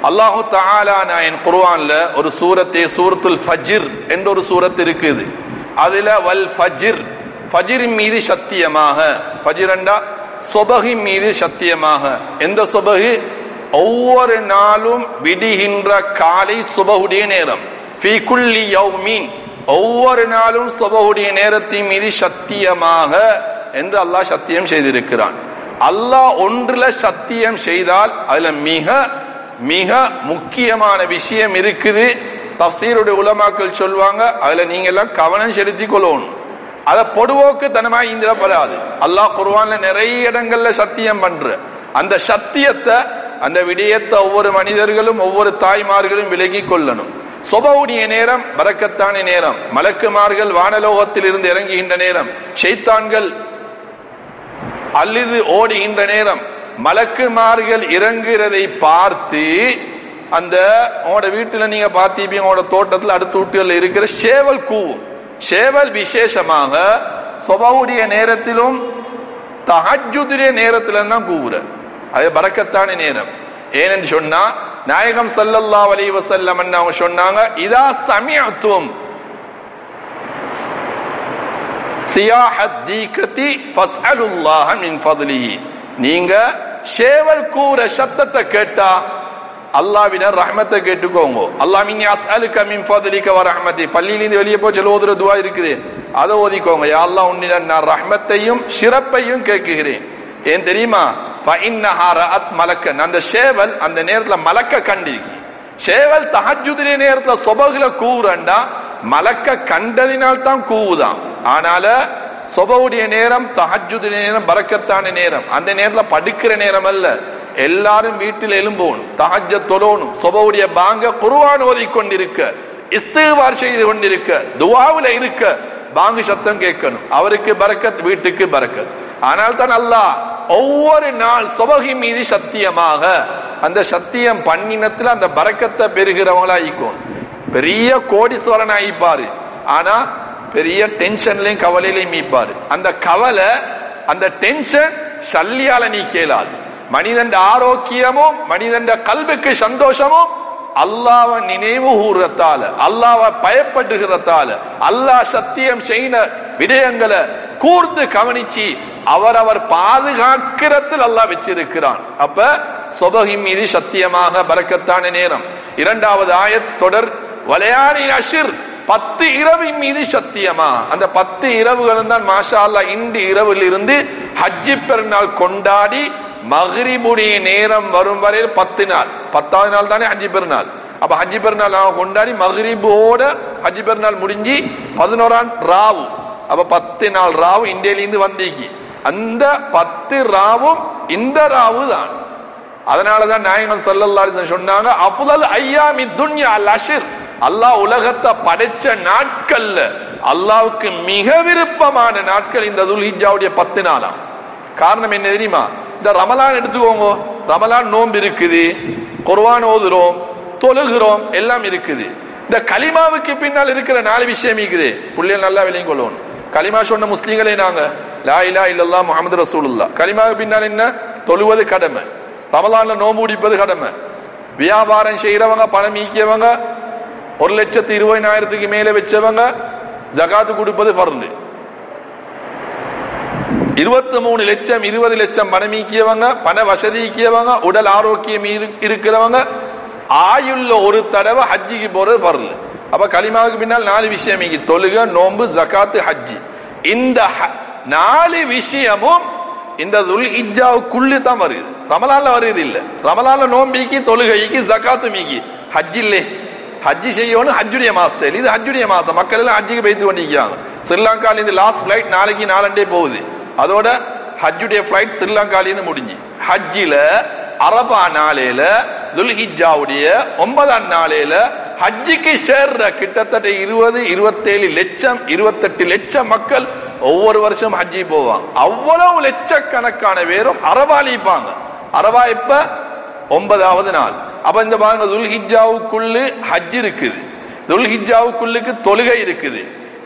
அல்லாஹு தஆலா நான் குர்ஆன்ல ஒரு சூரத்துல் ஃபஜ்ர் என்ற ஒரு சூரத் இருக்குது. அதுல வல் ஃபஜ்ர், ஃபஜ்ரின் மீது சத்தியமாக, ஃபஜ்ரண்டா சுபஹின் மீது சத்தியமாக. எந்த சுபஹ்? ஒவ்வொரு நாளும் விடுகின்ற காலை சுபஹுடைய நேரம். ஃபீ குல்லி யௌமின், ஒவ்வொரு நாளும் சுபஹுடைய நேரத்தின் மீது சத்தியமாக என்று அல்லாஹ் சத்தியம் செய்திருக்கிறான். அல்லாஹ் ஒன்றுல சத்தியம் செய்தால் அதுல மிக மிக முக்கியமான விஷயம் இருக்குது. தஃசீருடைய உலமாக்கள் சொல்வாங்க, அதுல நீங்க எல்லாம் கவனம் செலுத்தி கொள்ளணும். அதை பொடுவோக்கு தனமாய் இந்திரப்படாது. அல்லாஹ் குர்ஆன்ல நிறைய இடங்கள்ல சத்தியம் பண்ற அந்த சத்தியத்தை, அந்த விடயத்தை ஒவ்வொரு மனிதர்களும் ஒவ்வொரு தாய்மார்களும் விலகி கொள்ளணும். சுபஹுடைய நேரம் பரக்கத்தான நேரம், மலக்குமார்கள் வானலோகத்தில் இருந்து இறங்குகின்ற நேரம், ஷைத்தான்கள் அல்லது ஓடுகின்ற நேரம், மலக்குமார்கள் இறங்குறதை பார்த்து அந்த உங்களோட வீட்டுல நீங்க பார்த்தீங்க, உங்களோட தோட்டத்தில் அடுத்த வீட்டுல இருக்கிற சேவல் கூவும். சேவல் விசேஷமாக சுபஹுடைய நேரத்திலும் தஹஜ்ஜுடைய நேரத்திலும் தான் கூவுற. அது பரக்கத்தான நேரம். ஏனென்று சொன்னா நாயகம் ஸல்லல்லாஹு அலைஹி வஸல்லம் அவங்க சொன்னாங்க, இதா சமிஅதும் சியாஹத் தீகதி ஃபஸ்அலுல்லாஹ மின் ஃபத்லிஹி, நீங்க சேவல் கூற சத்தத்தை கேட்டா அல்லாஹ்வின் ரஹ்மத்தை கேட்டுக்கோங்க. அல்லாஹ் மின்னி அஸ்அலுக மின் ஃபத்லிக வ ரஹ்மதி, பள்ளியிலிருந்து வெளியே போய் ஓதுற துஆ இருக்குது, அதை ஓதிக்கோங்க. யா அல்லாஹ் உன்னிடம் நான் ரஹ்மத்தையும் சிறப்பையும் கேட்கிறேன். ஏன் தெரியுமா? ஃபஇன்னஹா ரஅத் மலக்கன், அந்த சேவல் அந்த நேரத்துல மலக்க கண்டிருக்கு. சேவல் தஹஜ்ஜுடைய நேரத்துல சுபஹ்ல கூவுறண்டா மலக்க கண்டதினால் தான் கூவுதான். ஆனால சுபஹுடைய நேரம் தஹஜ்ஜுடைய நேரம் பரக்கத்தான நேரம். அந்த நேரத்துல படுக்கிற நேரம் அல்ல. எல்லாரும் வீட்டில் எழும்பணும், தஹஜ்ஜத் தொழணும், சுபஹுடைய பாங்க குர்ஆன் ஓதிக்கொண்டிருக்க, இஸ்திக்பார் செய்து கொண்டிருக்க, துஆவுல இருக்க, பாங்கு சத்தம் கேட்கணும். அவருக்கு பரக்கத், வீட்டுக்கு பரக்கத். ஆனால் தான் அல்லாஹ் ஒவ்வொரு நாள் சுபஹி மீது சத்தியமாக, அந்த சத்தியம் பண்ணினத்துல அந்த பரக்கத்தை பெறுகிறவங்களா ஆயிக்கும். பெரிய கோடீஸ்வரன் ஆயிப்பாரு, ஆனா பெரிய டென்ஷன்லையும் கவலையிலையும் மீப்பாரு. அந்த கவலை, அந்த டென்ஷன் சல்லியால நீ கேளாது. மனிதன் ஆரோக்கியமும் மனிதன் கல்விக்கு சந்தோஷமும் அல்லாஹ்வை நினைவு கூறத்தால, அல்லாஹ்வை பயப்படுகிறதால, அல்லாஹ் சத்தியம் செய்த விடயங்களை கூர்ந்து கவனிச்சு அவர் பாதுகாக்கிறதில் அல்லாஹ் வச்சிருக்கிறான். அப்ப சுபஹி மீது சத்தியமாக பரக்கத்தான நேரம். இரண்டாவது ஆயத் தொடர் வலையானி அஷிர், 10 இரவின் மீது சத்தியமா. அந்த 10 இரவுகளும் தான் மாஷா அல்லாஹ் இன்று இரவில் இருந்து ஹஜ்ஜி பெருநாள் கொண்டாடி மக்ரிபுடைய நேரம் வரும் வரையில் 10 நாள், 10வது நாள் தானே ஹஜ்ஜி பெருநாள். அப்ப ஹஜ்ஜி பெருநாள் கொண்டாடி மக்ரிபோட ஹஜ்ஜி பெருநாள் முடிஞ்சு 11ஆம் ராவு, அப்ப 10 நாள் ராவு இந்தியிலிருந்து வந்தீங்க. அந்த 10 ராவும் இந்த ராவு தான். அதனாலதான் நாயகம் ஸல்லல்லாஹு அலைஹி வஸல்லம் சொன்னாங்க, அஃதல் அய்யாமி துன்யா அல் அஷ்ர், அல்லாஹ் உலகத்தை படைச்ச நாட்கள்ல அல்லாஹ்வுக்கு மிக விருப்பமான நாட்கள் இந்த துல்ஹிஜ்ஜாவுடைய 10 நாளாம். காரணம் என்ன தெரியுமா? இந்த ரமலான் எடுத்துக்கோங்க, ரமலான் நோன்பு இருக்குது, குர்ஆன் ஓதுறோம், தொழுகிறோம், எல்லாம் இருக்குது. இந்த கலிமாவுக்கு பின்னால் இருக்கிற 4 விஷயம் இருக்குது. புள்ளைகள் நல்லா விளங்கிக் கொள்ளணும். கலிமா சொன்ன முஸ்லீம்களே நாங்க, லா இலாஹ இல்லல்லாஹ் முஹம்மது ரசூலுல்லாஹ். கலிமாவுக்கு பின்னால் என்ன? தொழுவது கடமை, ரமலான்ல நோன்பு பிடிப்பது கடமை, வியாபாரம் செய்யறவங்க, பணம் ஈக்கியவங்க, 1,20,000 மேல வச்சவங்க ஜகாத்து கொடுப்பது ஃபர்து. 23 லட்சம் 20 லட்சம் பணம் ஈக்கியவங்க, பண வசதி ஈக்கியவங்க, உடல் ஆரோக்கியம் இருக்கிறவங்க ஆயுள்ள ஒரு தடவை ஹஜ்ஜிக்கு போறது ஃபர்து. அப்ப கலிமாவுக்கு பின்னால் 4 விஷயம் இங்க, தொழுக, நோன்பு, ஜகாத்து, ஹஜ்ஜி. இந்த 4 விஷயமும் இந்த துல்ஹிஜ்ஜாவுக்குள்ளே தான் வருது, ரமலான்ல வருது இல்ல. ரமலான்ல நோம்பிக்கு, தொழுகைக்கு, ஜகாத்து மீக்கி, ஹஜ் இல்லே. ஹஜ்ஜி செய்யணும் ஹஜ்ஜுடைய மாசத்தில். இது ஹஜ்ஜுடைய மாசம், மக்கள் எல்லாம் ஹஜ்ஜிக்கு போய்த்து கொண்டிருக்காங்க. ஸ்ரீலங்கால இருந்து லாஸ்ட் ஃபிளைட் நாளைக்கு 4 போகுது. அதோட ஹஜ்ஜுடைய ஃபிளைட் ஸ்ரீலங்கால இருந்து முடிஞ்சு. ஹஜ்ஜில அரபா நாளையில துல்ஹிஜ்ஜாவுடைய 9ஆம் நாளையில ஹஜ்ஜிக்கு சேர்ற கிட்டத்தட்ட 20, 27 லட்சம் 28 லட்சம் மக்கள் ஒவ்வொரு வருஷம் ஹஜ்ஜி போவாங்க. அவ்வளவு லட்சக்கணக்கான பேரும் அரபாலிப்பாங்க. அரபா இப்ப 9வது நாள். அப்ப இந்த பாருங்க, துல்ஹிஜ்ஜாவுக்குள்ளு ஹஜ் இருக்குது, துல்ஹிஜ்ஜாவுக்குள்ளுக்கு தொழுகை இருக்குது.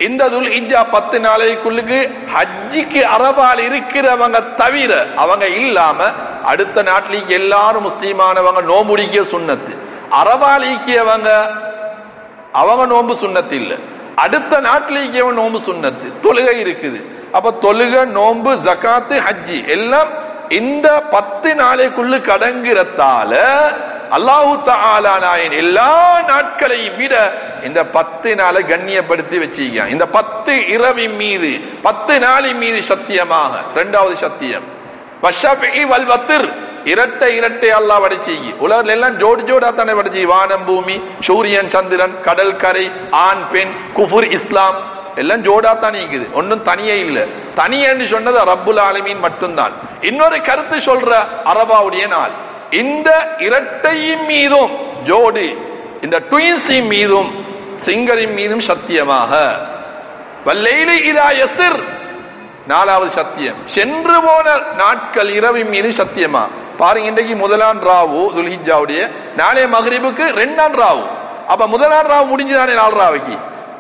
இந்த துல்ஹிஜ்ஜா 10 நாளைக்குள்ளுக்கு ஹஜ்ஜிக்கு அரபால் இருக்கிறவங்க தவிர, அவங்க இல்லாம அடுத்த நாட்டிலேக்கு எல்லாரும் முஸ்லீமானவங்க நோம்புடிக்க சுன்னத்து. அரபால் ஈக்கியவங்க அவங்க நோன்பு சுண்ணத்து இல்ல, அடுத்த நாட்டில் ஈக்கியவன் நோன்பு சுண்ணத்து. தொழுகை இருக்குது. அப்ப தொழுகை, நோன்பு, ஜகாத்து, ஹஜ்ஜி எல்லாம் இந்த 10 நாளைக்குள்ள கடங்கிறதால அல்லாஹு தஆலா நாயன் எல்லா நாட்களையும் விட இந்த 10 நாளை கண்ணியப்படுத்தி வச்சிருக்கான். இந்த 10 இரவின் மீது 10 நாளின் மீது சத்தியமாக. இரண்டாவது சத்தியம் வஷஃபி வல் வத்ர், இரட்டை இரட்டை அல்லாஹ் படைச்சி. உலகத்துல எல்லாம் ஜோடி ஜோடா தானே படைச்சி. வானம் பூமி, சூரியன் சந்திரன், கடல் கரை, ஆண் பெண், குஃபுர் இஸ்லாம் எல்லாம் ஜோடா தான் இருக்குது. ஒன்னும் தனியே இல்ல. தனியன்னு சொன்னது ரப்புல் ஆலமீன் மட்டும்தான். இன்னொரு கருத்து சொல்ற அரபாவுடைய நாள். இந்த இரட்டையின் மீதும் ஜோடு, இந்த ட்வின்ஸின் மீதும் சிங்கரின் மீதும் சத்தியமாக. வல்லைலி இதா யஸ்ர், நாலாவது சத்தியம் சென்று போன நாட்கள் இரவின் மீது சத்தியமா. பாருங்க, இன்றைக்கு முதலாம் ராவு துல்ஹிஜ்ஜாவுடைய, நாளை மக்ரிபுக்கு 2ஆம் ராவு. அப்ப முதலாம் ராவு முடிஞ்சுதானே 4 ராவுக்கு.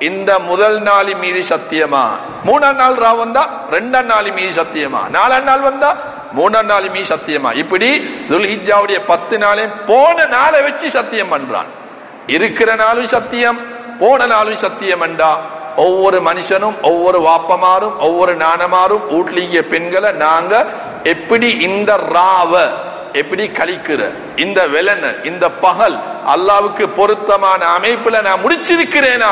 இந்த முதல் நாளின் மீது சத்தியமா. 3ஆம் நாள் ராவு வந்தா 2ஆம் நாளின் மீது சத்தியமா. 4ஆம் நாள் வந்தா 3ஆம் நாளின் மீது சத்தியமா. இப்படி துல்ஹிஜ்ஜாவுடைய 10 நாளையும் போன நாளை வச்சு சத்தியம் பண்றான். இருக்கிற நாளும் சத்தியம், போன நாளும் சத்தியம் என்றா ஒவ்வொரு மனுஷனும், ஒவ்வொரு வாப்பமாரும், ஒவ்வொரு நானமாரும், வீட்லீங்க பெண்களை நாங்க எப்படி இந்த ராவ எப்படி கழிக்கிற, இந்த வெலன, இந்த பகல் அல்லாவுக்கு பொருத்தமான அமைப்புல நான் முடிச்சிருக்கிறேனா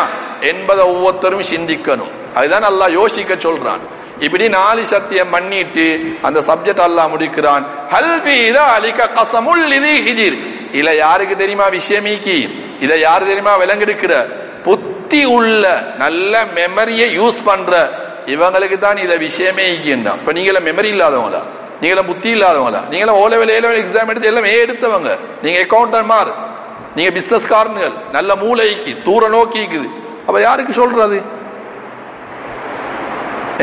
என்பதை ஒவ்வொருத்தரும் சிந்திக்கணும். அதுதான் அல்லாஹ் யோசிக்க சொல்றான். இப்படி 4 சத்தியம் பண்ணிட்டு அந்த சப்ஜெக்ட் அல்லாஹ் முடிக்கிறான். ஹல் பி ذلك قسم لذي حجر. இல்ல யாருக்கு தெரியுமா விஷயமீக்கி? இதை யாரு தெரியுமா விளங்கெடுக்கிற? புத்தி உள்ள நல்ல மெமரியை யூஸ் பண்ற இவங்களுக்கு தான் இதை விஷயமே ஈக்கின்றான். இப்ப நீங்கள மெமரி இல்லாதவங்களா? நீங்கள புத்தி இல்லாதவங்களா? நீங்கள O level A level exam எடுத்து எல்லாம் எடுத்தவங்க. நீங்க அக்கௌண்டன்ட் மார், நீங்க பிசினஸ் காரன்கள், நல்ல மூளைக்கு தூர நோக்கி இருக்குது. அப்ப யாருக்கு சொல்றது?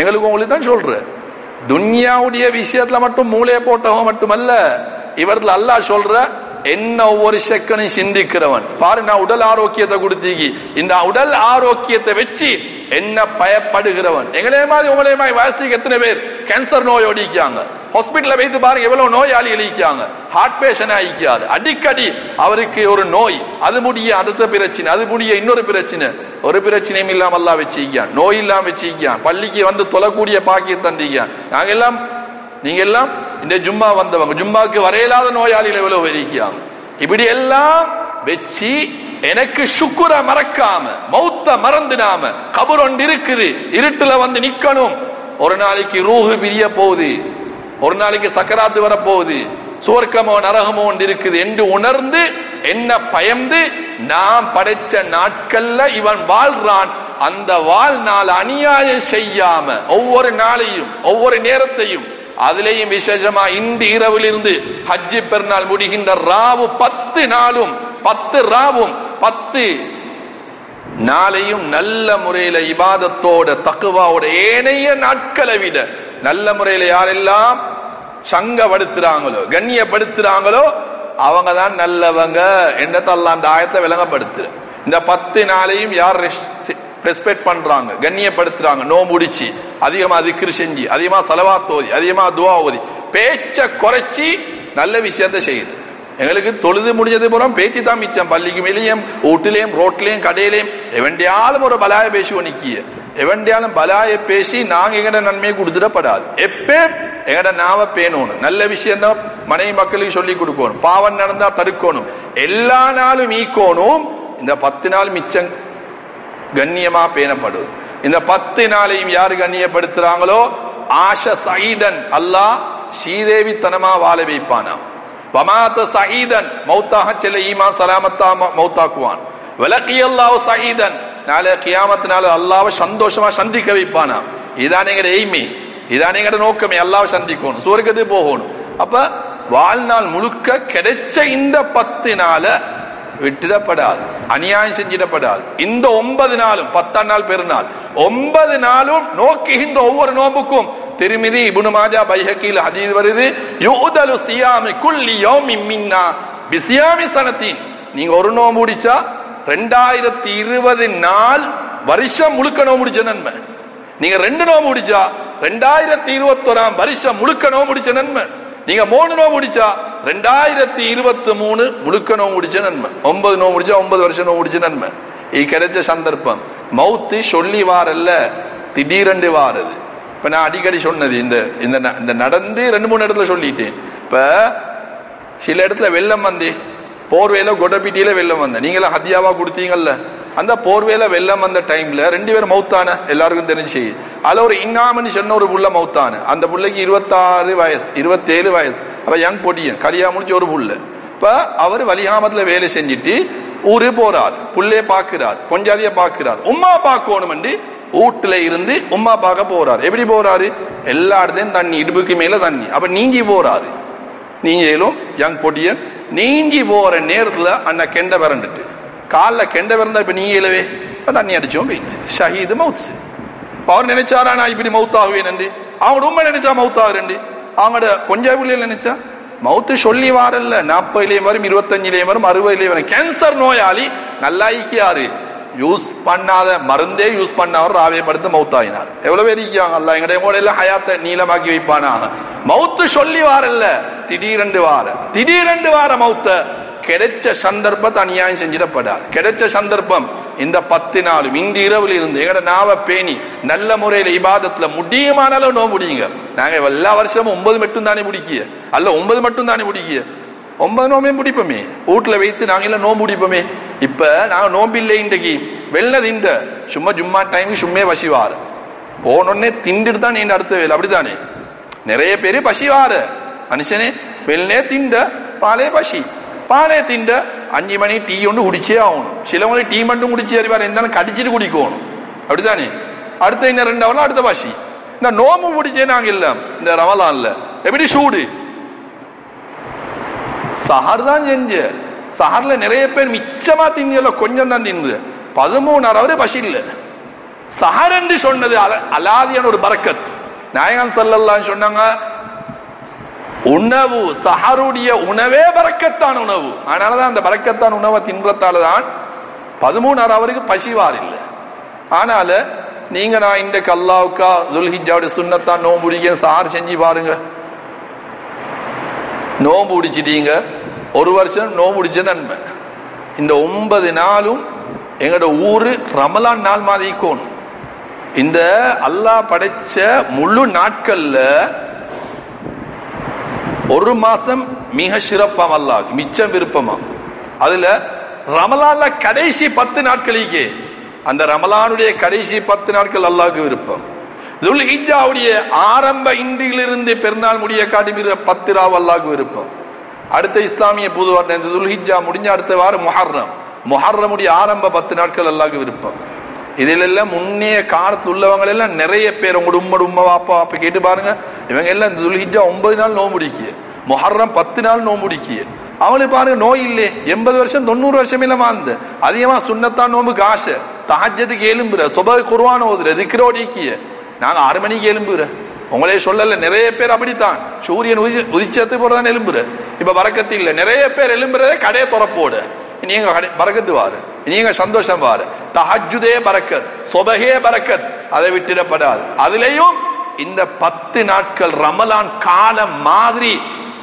எங்களுக்கு உங்களுக்கு தான் சொல்ற. துன்யாவுடைய விஷயத்துல மட்டும் மூளையை போட்டவங்க மட்டுமல்ல, இவர்ல அல்லாஹ் சொல்ற என்ன ஒவ்வொரு செகண்டும் சிந்திக்கிறவன் பாரு. நான் உடல் ஆரோக்கியத்தை கொடுத்தீங்க, இந்த உடல் ஆரோக்கியத்தை வச்சு என்ன பயப்படுகிறவன். எங்களே மாதிரி உங்களே மாதிரி வயசுக்கு எத்தனை பேர் கேன்சர் நோய் ஒடிக்காங்க, ஹாஸ்பிட்டல்ல வைத்து பாருங்க எவ்வளவு நோயாளி எழுதிக்காங்க, ஹார்ட் பேஷண்ட் ஆகிக்காரு. அடிக்கடி அவருக்கு ஒரு நோய், அது முடிய அடுத்த பிரச்சனை, அது முடிய இன்னொரு பிரச்சனை, ஒரு பிரச்சனையும் இல்லாம எல்லாம் வச்சிருக்கான், நோய் இல்லாம வச்சிருக்கான், பள்ளிக்கு வந்து தொழக்கூடிய பாக்கிய தந்திக்கான். நாங்க எல்லாம் நீங்க எல்லாம் இந்த ஜும்மா வந்தவங்க, ஜும்மாக்கு வரையில்லாத நோயாளிகள் எவ்வளவு வரைக்காங்க. இப்படி எல்லாம் வச்சு எனக்கு சுக்குர மறக்காம, மௌத்த மறந்துடாம, கபர் ஒன்று இருக்குது, இருட்டுல வந்து நிக்கணும். ஒரு நாளைக்கு ரூஹு பிரிய போகுது, ஒரு நாளைக்கு சக்கராத்து வர போகுது, சுவர்க்கமோ நரகமோ ஒன்று இருக்குது என்று உணர்ந்து என்ன பயந்து நாம் படைச்ச நாட்கள்ல இவன் வாழ்றான். அந்த வாழ்நாள் அநியாயம் செய்யாம ஒவ்வொரு நாளையும் ஒவ்வொரு நேரத்தையும், அதிலேயும் விசேஷமா இந்த இரவிலிருந்து ஹஜ்ஜி பெருநாள் முடிகின்ற ராவு 10 நாளும் 10 ராவும் 10 நாளையும் நல்ல முறையில இபாதத்தோட தக்குவாவோட ஏனைய நாட்களை விட நல்ல முறையில யாரெல்லாம் சங்கப்படுத்துறாங்களோ கண்ணியப்படுத்துறாங்களோ அவங்க தான் நல்லவங்க என்றதெல்லாம் அந்த ஆயத்தை விளங்கப்படுத்துற. இந்த 10 நாளையும் யார் ரெஸ்பெக்ட் பண்றாங்க, கண்ணியப்படுத்துறாங்க, நோ முடிச்சு அதிகமா திக்ர் செஞ்சு, அதிகமா ஸலவாத் ஓதி, அதிகமா துஆ ஓதி, பேச்ச குறைச்சி நல்ல விஷயத்தை செய்யுது. எங்களுக்கு தொழுது முடிஞ்சது போறோம் பேச்சு தான் மிச்சம். பள்ளிக்கு வெளியும் வீட்டிலையும் ரோட்லையும் கடையிலையும் எவண்டியாலும் ஒரு பலாய பேசி ஒனிக்கிய, எவண்டியாலும் பலாய பேசி நாங்க எங்கட நன்மையை கொடுத்துடப்படாது. எப்பயும் எங்கட நாவ பேணணும், நல்ல விஷயம் தான் மனைவி மக்களுக்கு சொல்லி கொடுக்கணும், பாவம் நடந்தா தடுக்கணும், எல்லா நாளும் ஈக்கணும். இந்த 10 நாள் மிச்சம் கண்ணியமா பேணப்படும். இந்த 10 நாளையும் யாரு கண்ணியப்படுத்துறாங்களோ ஆஷ சயீதன், அல்லாஹ் ஸ்ரீதேவி தனமா வாழ வைப்பானா. வமாத சயீதன், மௌத்தாக செல்ல ஈமா சலாமத்தா மௌத்தாக்குவான். வலகியல்லாஹு சயீதன், நாளை கியாமத்தினால அல்லாஹ்வை சந்தோஷமா சந்திக்க வைப்பானா. இதான் எங்கட எய்மே, இதான் எங்கட நோக்கமே, அல்லாஹ்வை சந்திக்கணும், சுவர்க்கத்துக்கு போகணும். அப்ப வாழ்நாள் முழுக்க கிடைச்ச இந்த 10 நாள விட்டுடப்படாது, அநியாயம் செஞ்சிடப்படாது. இந்த 9 நாளும் 10ஆம் நாள் பெருநாள் 9 நாளும் நோக்குகின்ற ஒவ்வொரு நோம்புக்கும் திருமிதி இப்னு மாஜா பைஹகில ஹதீஸ் வருது, யுதலு சியாமி குல்லி யௌமின் மின்னா பிசியாமி சனத்தின். நீங்க ஒரு நோம்பு முடிச்சா 2020 நாள் வருஷம் முழுக்க நோம்பு முடிச்ச நன்மை. நீங்க 2 நோம்பு முடிச்சா 2021 வருஷம் முழுக்க நோம்பு முடிச்ச நன்மை. நீங்க 3 நோம்பு முடிச்சா 2023 முழுக்க நோம்பு முடிச்ச நன்மை, 9 நோம்பு முடிச்சா 9 வருஷம் நோம்பு முடிச்ச நன்மை. இது கிடைச்ச சந்தர்ப்பம். மௌத்து சொல்லி வாரல்ல, திடீரென்று வாரது. இப்ப நான் அடிக்கடி சொன்னது, இந்த நடந்து 2-3 இடத்துல சொல்லிட்டேன். இப்ப சில இடத்துல வெள்ளம் வந்து போர்வேல கொடப்பிட்டியில வெள்ளம் வந்த, நீங்களாம் ஹத்தியாவா கொடுத்தீங்கல்ல, அந்த போர்வேல வெள்ளம் வந்த டைம்ல 2 பேரும் மௌத்தான, எல்லாருக்கும் தெரிஞ்சு. அதுல ஒரு இன்னாமன்னு சொன்ன ஒரு புள்ள மௌத்தான. அந்த புள்ளைக்கு 26 வயசு 27 வயசு. அப்ப யங் பொடியன் கரியா முடிச்சு ஒரு புள்ள. இப்ப அவர் வலிகாமத்துல வேலை செஞ்சுட்டு ஊரு போறார், புள்ளைய பாக்குறார், கொஞ்சாதிய பாக்குறார், உம்மா பார்க்கணும் என்று வீட்டுல இருந்து உம்மா பார்க்க போறாரு. எப்படி போறாரு? எல்லா இடத்துலயும் தண்ணி, இடுப்புக்கு மேல தண்ணி. அப்ப நீங்கி போறாரு. நீங்களும் யங் பொடியன் நீங்கி போற நேரத்துல அண்ணா கெண்ட பிறண்டுட்டு காலில் கெண்ட பிறந்தா இப்ப நீங்களவே தண்ணி அடிச்சோம் போயிடுச்சு, ஷஹீது மவுத்து. அவர் நினைச்சாரா நான் இப்படி மவுத்தாகுவேன் என்று? அவங்களோட உண்மை நினைச்சா மவுத்தாகுறேன். அவங்களோட கொஞ்சம் பிள்ளைகள் நினைச்சா மவுத்து சொல்லி வாரல்ல, 40 வரும், 25 வரும், 60 வரும். கேன்சர் நோயாளி நல்லாயிக்கியாரு யூஸ் பண்ணாத மருந்தே யூஸ் பண்ணவர் ராவேப்படுத்த மவுத்தாயினார். எவ்வளவு பேர் இருக்காங்க? அல்ல எங்களுடைய எல்லாம் ஹயாத்தை நீளமாக்கி வைப்பானாங்க. மவுத்து சொல்லி வாரல்ல, திடீரெண்டு வார மவுத்த கிடைச்ச சந்தர்ப்பத்தை அநியாயம் செஞ்சிடப்படாது. கிடைச்ச சந்தர்ப்பம் இந்த 10 நாளும் இந்த இரவுல இருந்து எங்கட நாவ பேணி நல்ல முறையில இபாதத்துல முடியுமானாலும் நோம்பு முடியுங்க. நாங்க எல்லா வருஷமும் 9 மட்டும் தானே முடிக்கிய, அல்ல 9 மட்டும் தானே முடிக்கிய, 9 நோம்பே முடிப்போமே, வீட்டுல வைத்து நாங்க எல்லாம் நோம்பு முடிப்போமே. இப்ப நாங்க நோம்பு இல்லை, இன்றைக்கு வெள்ளது இந்த சும்மா ஜும்மா டைமுக்கு சும்மே பசிவாரு போனோடனே திண்டுட்டு தான் நீண்ட அடுத்த வேலை. அப்படித்தானே நிறைய பேரு பசிவாரு மனுஷனே, வெள்ளனே திண்ட பாலே பசி, பாலே திண்ட 5 மணி டீ ஒன்று குடிச்சே ஆகணும். சிலவங்க டீ மட்டும் குடிச்சு அறிவார், இருந்தாலும் கடிச்சிட்டு குடிக்கணும். அப்படித்தானே அடுத்த இன்னும் 2 ஹவர்ல அடுத்த பசி. இந்த நோம்பு பிடிச்சே நாங்க இல்ல இந்த ரமலான்ல எப்படி சூடு சஹர் தான் செஞ்ச. சஹர்ல நிறைய பேர் மிச்சமா திங்கல, கொஞ்சம் தான் தின்னு 13 ஹவர் பசி இல்ல. சஹர் என்று சொன்னது அலாதியான ஒரு பரக்கத். நாயகம் ஸல்லல்லாஹு அலைஹி சொன்னாங்க, உணவு சஹருடைய உணவே பரக்கத்தான உணவு. அதனாலதான் அந்த பரக்கத்தான உணவை தின்றத்தாலதான் 13 ஹவருக்கு பசிவார் இல்லை. ஆனால நீங்க நான் இந்த அல்லாஹ்வுக்கா துல்ஹிஜ்ஜாவுடைய சுன்னத்தான் நோம்பு பிடிக்க சஹர் செஞ்சு பாருங்க. நோம்பு பிடிச்சிட்டீங்க, 1 வருஷம் நோம்பு பிடிச்ச நன்மை. இந்த 9 நாளும் எங்களோட ஊரு ரமலான் நாள் மாதிரி இருக்கணும். இந்த அல்லாஹ் படைச்ச முழு நாட்கள்ல 1 மாசம் மிக சிறப்பாம், அல்லாஹ் மிச்சம் விருப்பமா. அதுல ரமலான்ல கடைசி 10 நாட்களுக்கே, அந்த ரமலானுடைய கடைசி 10 நாட்கள் அல்லாஹ்வுக்கு விருப்பம். துல்ஹிஜ்ஜாவுடைய ஆரம்ப இன்றிலிருந்து பெருநாள் முடிய காட்டி 10 ராவ் அல்லாஹ்வுக்கு விருப்பம். அடுத்த இஸ்லாமிய புது வருடம் இந்த துல்ஹிஜ்ஜா முடிஞ்ச அடுத்த வாரம் முஹர்ரமுடைய ஆரம்ப 10 நாட்கள் அல்லாஹ்வுக்கு விருப்பம். இதிலெல்லாம் முன்னைய காலத்தில் உள்ளவங்க எல்லாம் நிறைய பேர், உங்களோட உம்மா வாப்பா அப்ப கேட்டு பாருங்க, இவங்க எல்லாம் இந்த துல்ஹிஜ்ஜா 9 நாள் நோம்பு பிடிக்கிய, முஹர்ரம் 10 நாள் நோம்பு பிடிக்கிய. அவங்களுக்கு பாருங்க நோய் இல்லை, 80 வருஷம் 90 வருஷம் இல்ல வாழ்ந்த. அதிகமா சுன்னத்தான் நோம்பு காச, தஹஜ்ஜுக்கு எழும்புற, சுபஹ் குர்ஆன் ஓதுற, திக்ரோடிக்கிய. நாங்க 6 மணிக்கு எழும்புற, உங்களே சொல்லல நிறைய பேர் அப்படித்தான். சூரியன் உதிச்சத்து போறதான் எழும்புற. இப்ப பரக்கத்து இல்லை, நிறைய பேர் எழும்புறதே கடையை துறப்போட. நீங்க பரக்கத்து வாரு, நீங்க சந்தோஷம் வாரு. தஹஜ்ஜுதே பரக்கத், சுபஹே பரக்கத், அதை விட்டுடப்படாது. அதுலயும் இந்த 10 நாட்கள் ரமலான் காலம் மாதிரி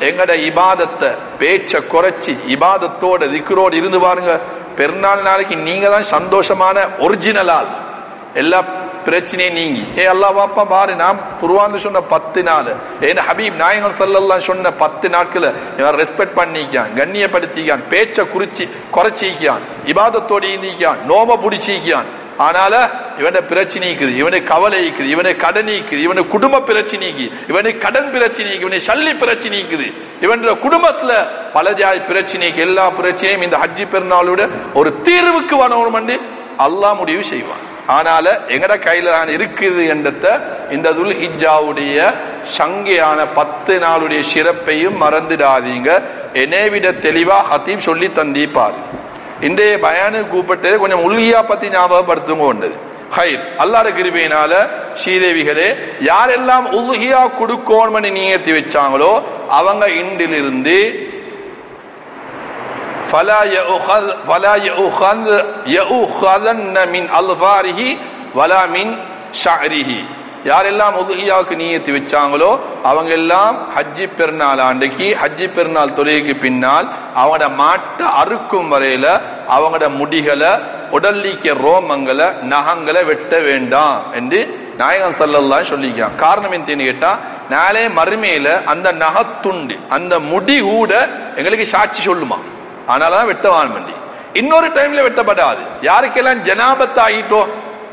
எங்கட இபாதத்தை பேச்ச குறைச்சி இபாதத்தோட திக்ரோடு இருந்து பாருங்க. பெருநாள் நாளைக்கு நீங்க தான் சந்தோஷமான ஒரிஜினலால் எல்லா பிரச்சனையும் நீங்கி. அல்லாஹ் வாப்பா பாரு, நான் குர்ஆன்ல சொன்ன 10 நாள் ஏன் ஹபீப் நாயகம் ஸல்லல்லாஹு சொன்ன 10 நாட்களை இவன் ரெஸ்பெக்ட் பண்ணிக்கான், கண்ணியப்படுத்திக்கான், பேச்ச குறைச்சிக்கான், இபாதத்தோடு இருந்திக்கான், நோம பிடிச்சிக்கான். ஆனால இவனை பிரச்சனை இருக்குது, இவனை கவலை இருக்குது, இவனை கடன் இருக்குது, இவனை குடும்ப பிரச்சனை, இவனை கடன் பிரச்சனை, இவனை சல்லி பிரச்சனை இருக்குது, இவன குடும்பத்துல பல ஜாதி பிரச்சனைக்கு, எல்லா பிரச்சனையும் இந்த ஹஜ்ஜி பெருநாளோட ஒரு தீர்வுக்கு வரணும் என்று அல்லாஹ் முடிவு செய்வான். ஆனால எங்கட கையில தான் இருக்குது என்றத இந்த துல்ஹிஜ்ஜாவுடைய சங்கையான 10 நாளுடைய சிறப்பையும் மறந்துடாதீங்க. என்னை விட தெளிவா ஹத்தீப் சொல்லி தந்திப்பார். இன்றைய பயானு கூப்பிட்டது கொஞ்சம் உல்ஹியா பத்தி ஞாபகப்படுத்துங்க கொண்டது. ஹைர், அல்லாஹ்வுடைய கிருபையினால ஸ்ரீதேவிகளே யாரெல்லாம் உல்ஹியா கொடுக்கணும்னு நியத்தி வச்சாங்களோ அவங்க இன்றிலிருந்து فلا يؤخذن من أظفاره ولا من شعره. யாரெல்லாம் உதுஹியாவுக்கு நியத்து வச்சாங்களோ அவங்க எல்லாம் ஹஜ்ஜி பெருநாள் ஆண்டைக்கு ஹஜ்ஜி பெருநாள் தொழுகைக்கு பின்னால் அவங்களோட மாட்டை அறுக்கும் வரையில அவங்களோட முடிகளை உடல்லிக்க ரோமங்களை நகங்களை வெட்ட வேண்டாம் என்று நாயகம் ஸல்லல்லாஹு சொல்லிக்கான். காரணம் என்னன்னு கேட்டா, நாளே மறுமையில அந்த நகத்துண்டு அந்த முடி கூட எங்களுக்கு சாட்சி சொல்லுமா, ஆனாலதான் வெட்டவான் பண்ணி. இன்னொரு டைம்ல வெட்டப்படாது. யாருக்கெல்லாம் ஜனாபத் ஆகிட்டோ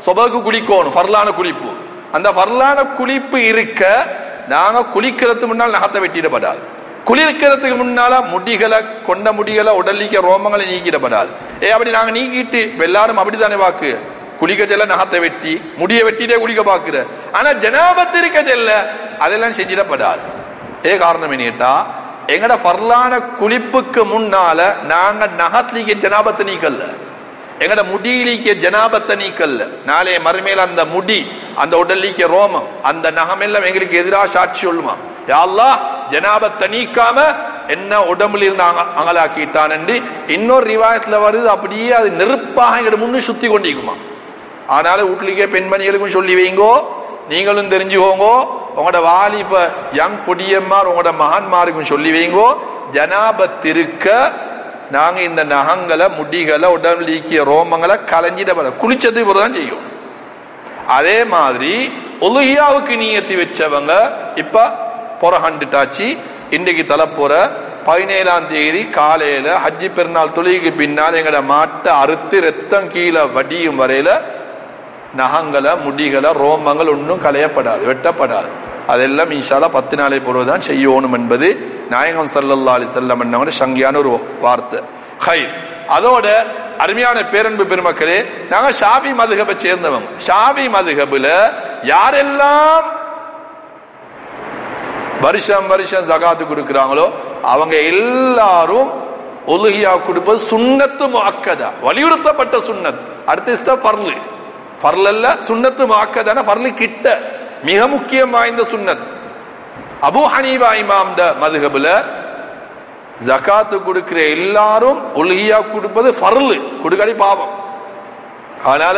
சொபகு குளிக்கணும், ஃபர்லான குளிப்பு, அந்த ஃபர்லான குளிப்பு இருக்க நாங்க குளிக்கிறதுக்கு முன்னால் நகத்தை வெட்டிடப்படாது. குளிர்க்கிறதுக்கு முன்னால முடிகளை கொண்ட முடிகளை உடலிக்க ரோமங்களை நீக்கிடப்படாது. அப்படி நாங்க நீக்கிட்டு எல்லாரும் அப்படித்தானே வாக்கு குளிக்க செல்ல நகத்தை வெட்டி முடிய வெட்டிட்டே குளிக்க பாக்குற. ஆனா ஜனாபத் இருக்க செல்ல அதெல்லாம் செஞ்சிடப்படாது. காரணம் என்னட்டா, எங்கட பரலான குளிப்புக்கு முன்னால நாங்க நகத்லிக்க ஜனாபத்தை நீக்கல்ல, எங்கட முடியிலிக்க ஜனாபத்தை நீக்கல்ல. நாளைய மறுமையில அந்த முடி அந்த உடல்லிக்க ரோமம் அந்த நகமெல்லாம் எங்களுக்கு எதிராக சாட்சி சொல்லுமா, யா அல்லாஹ் ஜனாபத்தை நீக்காம என்ன உடம்புல இருந்து அங்கலாக்கிட்டான் என்று இன்னொரு ரிவாயத்துல வருது. அப்படியே அது நெருப்பாக எங்கட முன்னு சுத்தி கொண்டிருக்குமா. ஆனால வீட்டுலிக்க பெண்மணிகளுக்கும் சொல்லி வைங்கோ, நீங்களும் தெரிஞ்சுக்கோங்கோ, உங்களோட வாலிப யங் பொடியம்மார் உங்களோட மகன்மாருக்கும் சொல்லி வைங்கோ, ஜனாபத்திருக்க நாங்க இந்த நகங்களை முடிகளை உடல் நீக்கிய ரோமங்களை கலைஞ்சிட குளிச்சதுக்கு பிறகுதான் செய்யும். அதே மாதிரி உலுஹியாவுக்கு நியத்தி வச்சவங்க இப்ப பொறஹண்டுட்டாச்சு. இன்றைக்கு தலைப்புற 17ஆம் தேதி காலையில ஹஜ்ஜி பெருநாள் தொழுகைக்கு பின்னால் எங்கட மாட்டை அறுத்து ரத்தம் கீழே வடியும் வரையில நகங்களை முடிகளை ரோமங்கள் ஒன்றும் களையப்படாது, வெட்டப்படாது. அதெல்லாம் இன்ஷால்லா 10 நாளை பொறுதான் செய்யணும் என்பது நாயகம் ஸல்லல்லாஹு அலைஹி வஸல்லம் என்னோட சங்கியான ஒரு வார்த்தை. ஹைர், அதோட அருமையான பேரன்பு பெருமக்களே, நாங்க ஷாஃபி மதுஹபை சேர்ந்தவங்க. ஷாஃபி மதுஹபுல யாரெல்லாம் வருஷம் வருஷம் ஜகாத்து கொடுக்கிறாங்களோ அவங்க எல்லாரும் உலுஹியா கொடுப்பது சுன்னத்து முஅக்கதா, வலியுறுத்தப்பட்ட சுன்னத். அடுத்த ஃபர்லு, ஃபர்ல் அல்ல சுன்னத்து முஅக்கதான ஃபர்லு கிட்ட மிக முக்கியம் வாய்ந்த சுன்னத். அபூ ஹனீஃபா இமாம் மதுஹபுல ஜகாத்து கொடுக்கிற எல்லாரும் உலுஹியா கொடுப்பது ஃபர்லு, கொடுக்கடி பாவம். அதனால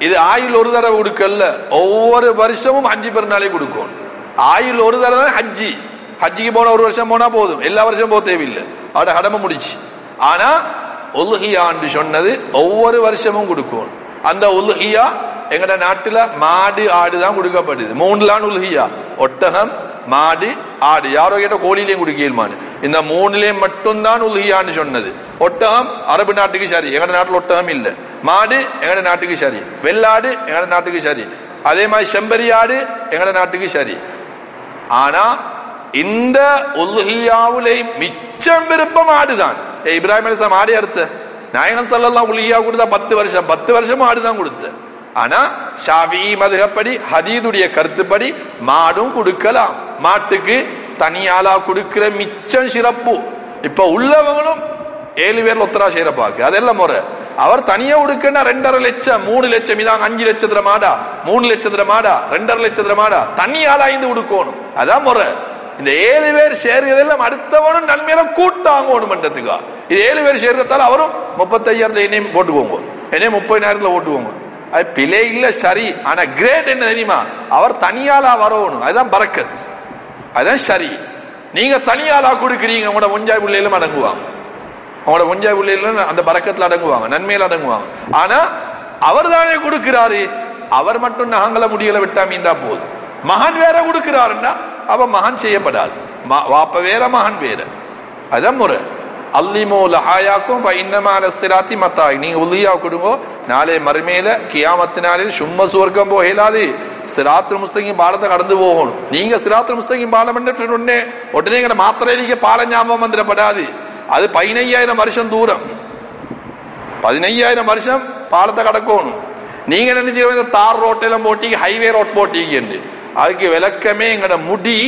இது ஆயுள் ஒரு தடவை கொடுக்கல, ஒவ்வொரு வருஷமும் ஹஜ்ஜி பெருநாளை கொடுக்கணும். ஆயுள் ஒரு தடவை ஹஜ்ஜி, ஹஜ்ஜிக்கு போன ஒரு வருஷம் போனா போதும், எல்லா வருஷம் போக தேவையில்லை, அவட கடமை முடிச்சு. ஆனா உலுஹியான்னு சொன்னது ஒவ்வொரு வருஷமும் கொடுக்கணும். அந்த உலுஹியா எங்கட நாட்டுல மாடு ஆடு தான் கொடுக்கப்படுது. 3 லான் உலுஹியா, ஒட்டகம் மாடு ஆடு. யாரோ கேட்ட கோழிலையும் குடிக்கலுமான்னு, இந்த 3லையும் மட்டும்தான் உலுஹியான்னு சொன்னது. ஒட்டகம் அரபு நாட்டுக்கு சரி, எங்கட நாட்டுல ஒட்டகம் இல்லை. மாடு எங்கட நாட்டுக்கு சரி, வெள்ளாடு எங்கட நாட்டுக்கு சரி, அதே மாதிரி செம்பரி ஆடு எங்கட நாட்டுக்கு சரி. ஆனா இந்த உலுஹியாவுலே மிச்சம் விருப்பம் ஆடுதான். இப்ராஹிம் அலைஹிஸ்ஸலாம் ஆடு அறுத்த, நாயகம் ஸல்லல்லாஹு உலுஹியா கொடுத்தா 10 வருஷம் ஆடுதான் கொடுத்த. ஆனா ஷாஃபிஈ மதுஹப்படி ஹதீதுடைய கருத்துப்படி மாடும் கொடுக்கலாம். மாட்டுக்கு தனியாலா கொடுக்கிற மிச்சம் சிறப்பு. இப்ப உள்ளவங்களும் 7 பேர்ல ஒத்தரா செய்யற பாக்கு, அதெல்லாம் முறை. அவர் தனியா கொடுக்கன்னா 2.5 லட்சம் 3 லட்சம் இதாங்க 5 லட்சத்துல மாடா, 3 லட்சத்துல மாடா, 2.5 லட்சத்துல மாடா தனியாலா இருந்து கொடுக்கணும். அதான் முறை. இந்த 7 பேர் சேர்றதெல்லாம் அடுத்தவனும் நன்மையெல்லாம் கூட்டாங்கணும் பண்றதுக்கா. இது 7 பேர் சேர்றதால அவரும் 35,000 என்னையும் போட்டுக்கோங்க, என்னையும் 30,000 ஓட்டுவோங்க. அது பிழை இல்ல, சரி. ஆனா கிரேட் என்ன தெரியுமா, அவர் தனியாலா வரணும். அதுதான் பரக்கத், அதுதான் சரி. நீங்க தனியாலா கொடுக்குறீங்க, உங்களோட முஞ்சாய் பிள்ளைகளும் அடங்குவாங்க, உங்களோட முஞ்சாய் பிள்ளைகளும் அந்த பரக்கத்துல அடங்குவாங்க, நன்மையில அடங்குவாங்க. ஆனா அவர் தானே கொடுக்கிறாரு, அவர் மட்டும் நாங்கள முடியல விட்டா மீண்டா போதும். மகன் வேற கொடுக்கிறாருன்னா அவ மகன் செய்யப்படாது, வாப்ப வேற மகன் வேற. அதான் முறை. அல்லிமோ லஹாயாக்கும் இன்னமால சிராத்தி மத்தாய், நீங்க உலுஹியா கொடுங்க. நாளை மறுமையில கியாமத்து நாளில் சும்மா சுவர்க்கம் போகலாது, சிராத்து முஸ்தகிம் பாலத்தை கடந்து போகணும். நீங்க சிராத்து முஸ்தகிம் பாலம் உடனே எங்க மாத்திரையிலேயே பாலம் ஞாபகம் வந்துடப்படாது. அது 15,000 வருஷம் தூரம், 15,000 வருஷம் பாலத்தை கடக்கணும். நீங்க நினைச்சு தார் ரோட்டெல்லாம் போட்டீங்க, ஹைவே ரோட் போட்டீங்க. அதுக்கு விளக்கமே எங்கட முடி,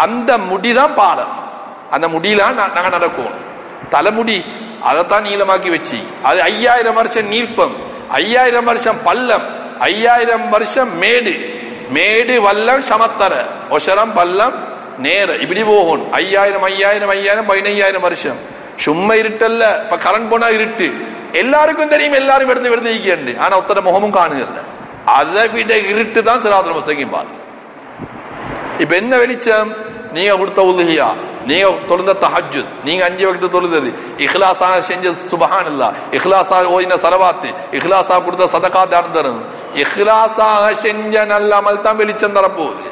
அந்த முடிதான் பாலம். அந்த முடியெல்லாம் நாங்க நடக்கணும். தலைமுடி அதைத்தான் நீளமாக்கி வச்சு, அது 5000 வருஷம் நீர்ப்பம், 5000 வருஷம் பள்ளம், 5000 வருஷம் மேடு, மேடு வல்லம் சமத்தர ஒசரம் பள்ளம் நேர இப்படி போகணும். 5000 15,000 வருஷம். சும்மா இருட்டல்ல, இப்ப கரண்ட் போனா இருட்டு எல்லாருக்கும் தெரியும், எல்லாரும் விடுந்து விடுந்து. ஆனா ஒத்தர முகமும் காணுங்கல்ல, அதை விட இருட்டு தான் சிராத்துல் முஸ்தகீம் பாருங்க. இப்ப என்ன வெளிச்சம்? நீங்க கொடுத்த உலுஹியா, நீங்க தொழுந்த தஹஜ்ஜுத், நீங்க 5 வக்து தொழுதது, இஹ்லாஸாக செஞ்ச சுப்ஹானல்லாஹ், இஹ்லாஸாக ஓதின ஸலவாத், இஹ்லாஸாக கொடுத்த சதகா தானம் தரணும், இஹ்லாஸாக செஞ்ச நல்ல அமல் தான் வெளிச்சம் தரப்போகுது.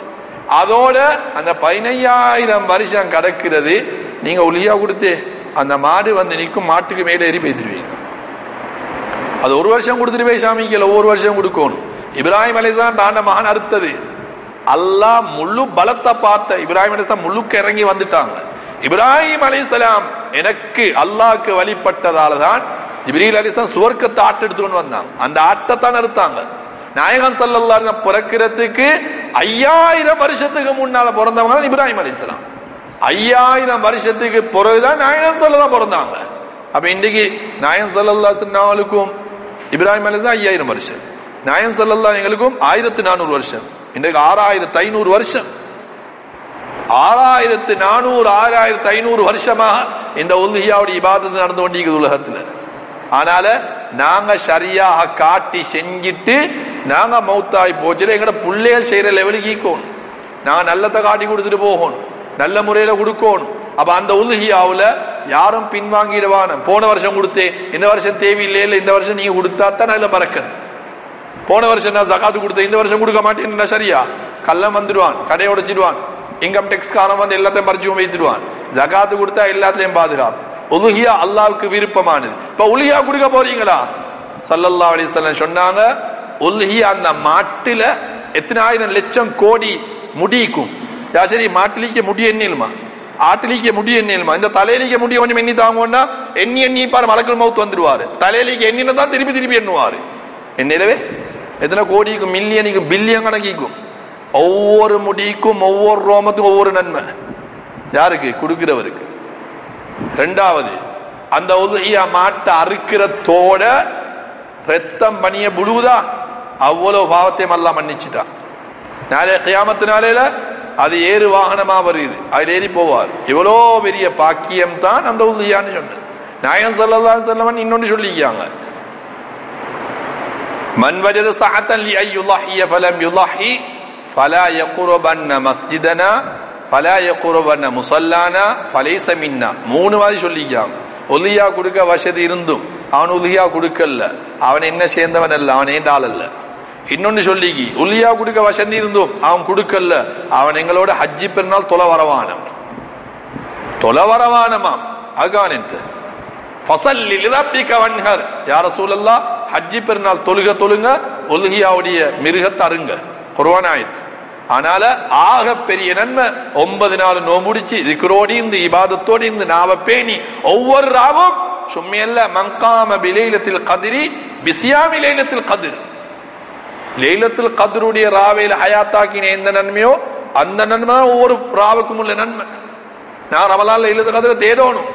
அதோட அந்த 15000 வருஷம் கடக்கிறது. நீங்க உலுஹியா கொடுத்து அந்த மாடு வந்து நிற்கும், மாட்டுக்கு மேலே ஏறி பேத்துருவீங்க. அது ஒரு வருஷம் கொடுத்துட்டு போய் சாமிக்கல, ஒவ்வொரு வருஷம் கொடுக்கணும். இப்ராஹிம் அலைஹிஸ்ஸலாம் தாண்ட மகன் அறுத்தது, அல்லாஹ் முழு பலத்தை பார்த்த இப்ராஹிம் அலைஹிஸ்ஸலாம் முழுக்க இறங்கி வந்துட்டாங்க. இப்ராஹிம் அலைஹிஸ்ஸலாம் எனக்கு அல்லாஹ்க்கு வழிபட்டதால தான் ஜிப்ரீல் அலைஹிஸ்ஸலாம் சுவர்க்கத்தை ஆட்டு எடுத்துட்டு வந்தாங்க. அந்த ஆட்டத்தான் அறுத்தாங்க. நாயகம் ஸல்லல்லாஹு அலைஹி வஸல்லம் பிறக்கிறதுக்கு 5000 வருஷத்துக்கு முன்னால பிறந்தவங்க தான் இப்ராஹிம் அலைஹிஸ்ஸலாம். 5000 வருஷத்துக்கு பிறகுதான் நாயகம் ஸல்லல்லாஹு பிறந்தாங்க. அப்ப இன்னைக்கு நாயகம் ஸல்லல்லாஹு அலைஹி வஸல்லம் இப்ராஹிம் அலைஹிஸ்ஸலாம் 5000 வருஷம், நாயகம் ஸல்லல்லாஹு எங்களுக்கும் 1400 வருஷம். இன்றைக்கு 6500 வருஷம், 6400 6500 வருஷமாக இந்த உல்ஹியாவுடைய இபாதத் நடந்து கொண்டிருக்குது உலகத்துல. ஆனால நாங்க சரியாக காட்டி செஞ்சிட்டு நாங்க மௌத்தாய் போச்சுல எங்கட பிள்ளைகள் செய்யற லெவலுக்கு ஈக்கணும். நாங்க நல்லத்தை காட்டி கொடுத்துட்டு போகணும், நல்ல முறையில கொடுக்கணும். அப்ப அந்த உல்ஹியாவுல யாரும் பின்வாங்கிடுவான. போன வருஷம் கொடுத்தேன், இந்த வருஷம் தேவையில்லை, இல்லை இந்த வருஷம் நீங்க கொடுத்தா தான் நல்ல பறக்கன். போன வருஷம் நான் ஜகாத்து கொடுத்தேன், இந்த வருஷம் கொடுக்க மாட்டேன்னு சரியா கள்ளம் வந்துடுவான், கடையை உடைச்சிடுவான், இன்கம் டேக்ஸ் காரம் வந்து எல்லாத்தையும் பறிச்சு வைத்துடுவான். ஜகாத்து கொடுத்தா எல்லாத்தையும் பாதுகாப்பு. உலுஹியா அல்லாஹ்வுக்கு விருப்பமானது. இப்ப உலுஹியா கொடுக்க போறீங்களா? ஸல்லல்லாஹு அலைஹி வஸல்லம் சொன்னாங்க, உலுஹியா அந்த மாட்டுல எத்தனை ஆயிரம் லட்சம் கோடி முடிக்கும். சரி, மாட்டிலிக்க முடி எண்ணிலுமா, ஆட்டிலிக்க முடி எண்ணிலுமா, இந்த தலையிலிக்க முடிய கொஞ்சம் எண்ணி தாங்கன்னா எண்ணி பாரு மலக்குல் மௌத் வந்துடுவாரு. தலையிலிக்க எண்ணின தான் திருப்பி திருப்பி எண்ணுவாரு. என்னவே எத்தனை கோடிக்கும் மில்லியனுக்கும் பில்லியன் கணக்கிக்கும். ஒவ்வொரு முடிக்கும் ஒவ்வொரு ரோமத்துக்கும் ஒவ்வொரு நன்மை. யாருக்கு? கொடுக்கிறவருக்கு. ரெண்டாவது, அந்த உலுஹியா மாட்டை அறுக்கிறதோட ரத்தம் பணிய புழுவுதா, அவ்வளவு பாவத்தையும் அல்லாஹ் மன்னிச்சுட்டான். நாளை கியாமத்து நாளையில அது ஏறு வாகனமா வருது, அதில் ஏறி போவார். இவ்வளோ பெரிய பாக்கியம் தான் அந்த உலுஹியான்னு சொன்னது. நாயகம் ஸல்லல்லாஹு அலைஹி வஸல்லம் இன்னொன்று சொல்லிக்காங்க, மன் வஜத சஅத்தன் லி அய்யுல்லாஹிய ஃபலம் யுல்லாஹி ஃபலா யக்ரபன்ன மஸ்ஜிதனா ஃபலா யக்ரபன்ன முஸல்லானா ஃபலைஸ மின்னா. 3 மாதிரி சொல்லிக்காங்க. உலுஹியா கொடுக்க வசதி இருந்தும் அவன் உலுஹியா கொடுக்கல, அவன் என்ன சேர்ந்தவன் அல்ல, அவன் ஏண்டாள் அல்ல. இன்னொன்னு சொல்லிக்கி, உலுஹியா கொடுக்க வசதி இருந்தும் அவன் கொடுக்கல, அவன் எங்களோட ஹஜ்ஜி பெருநாள் தொலை வரவானமாம். அகானித்து ஃபஸல்லி லிரப்பிக வன்ஹர். யா ரசூலல்லாஹ், ஹஜ்ஜி பெருநாள் தொழுங்க, உலுஹியாவுடைய மிருகத்தை அருங்க. குர்ஆன் ஆயத். ஆனால ஆக பெரிய நன்மை 9 நாள் நோம்புடிச்சு திக்ரோடி இருந்து இபாதத்தோடு இருந்து நாவ பேணி ஒவ்வொரு ராவும் சும்மையல்ல மன்காம பிலைலத்தில் கத்ரி பிசியாமி லைலத்தில் கத்ர். லைலத்துல் கத்ருடைய ராவையில் ஹயாத்தாக்கின எந்த நன்மையோ அந்த நன்மை ஒவ்வொரு ராவுக்கும் உள்ள நன்மை. நான் ரமலான் லைலத்துல் கத்ரை தேடணும்.